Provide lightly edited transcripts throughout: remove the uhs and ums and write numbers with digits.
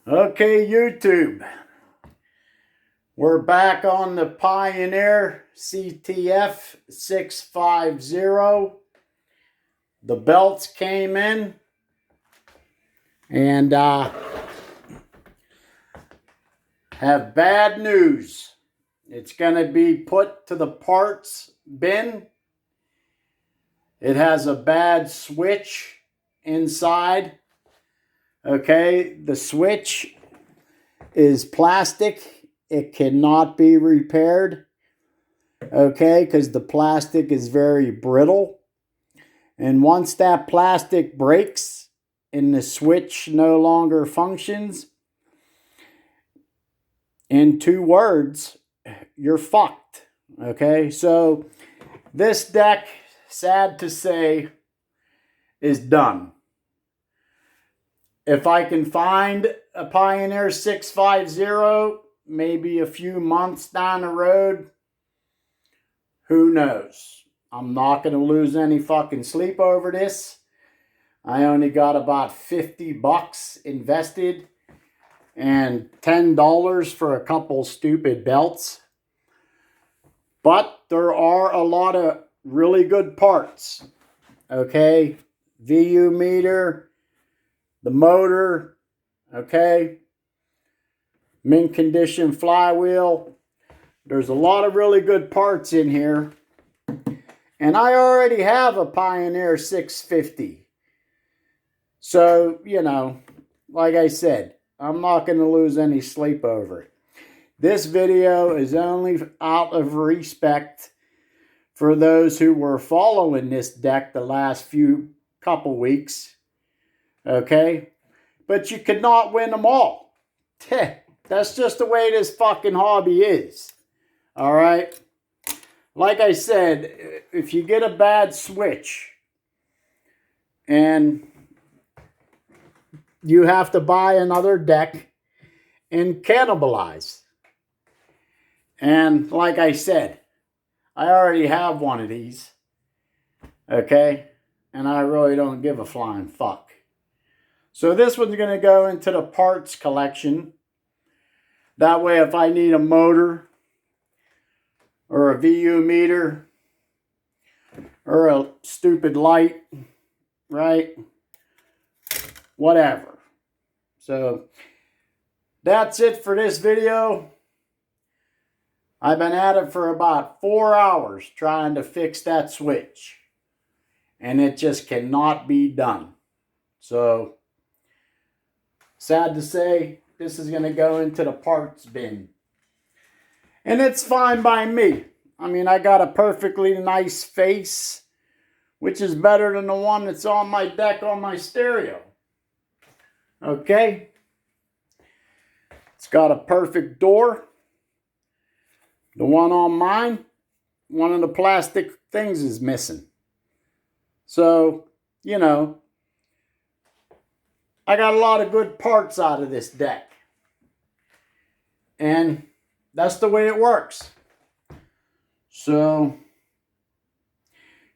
Okay, YouTube. We're back on the Pioneer CT-F650. The belts came in and have bad news. It's going to be put to the parts bin. It has a bad switch inside. Okay, the switch is plastic. It cannot be repaired. Okay, because the plastic is very brittle. And once that plastic breaks and the switch no longer functions, in 2 words, you're fucked. Okay, so this deck, sad to say, is done. If I can find a Pioneer 650, maybe a few months down the road, who knows? I'm not going to lose any fucking sleep over this. I only got about $50 invested and $10 for a couple stupid belts. But there are a lot of really good parts. Okay, VU meter, the motor, okay, mint condition flywheel. There's a lot of really good parts in here. And I already have a Pioneer 650. So, you know, like I said, I'm not going to lose any sleep over it. This video is only out of respect for those who were following this deck the last couple weeks. Okay? But you could not win them all. That's just the way this fucking hobby is. Alright? Like I said, if you get a bad switch and you have to buy another deck and cannibalize. And like I said, I already have one of these. Okay? And I really don't give a flying fuck. So this one's going to go into the parts collection. That way if I need a motor or a VU meter or a stupid light, right? Whatever. So that's it for this video. I've been at it for about 4 hours trying to fix that switch. And it just cannot be done. So, sad to say, this is going to go into the parts bin. And it's fine by me. I mean, I got a perfectly nice face, which is better than the one that's on my deck on my stereo. Okay? It's got a perfect door. The one on mine, one of the plastic things is missing. So, you know, I got a lot of good parts out of this deck. And that's the way it works. So,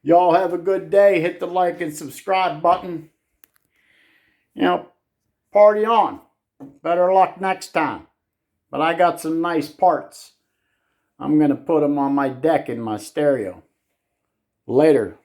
y'all have a good day. Hit the like and subscribe button. You know, party on. Better luck next time. But I got some nice parts. I'm going to put them on my deck in my stereo. Later.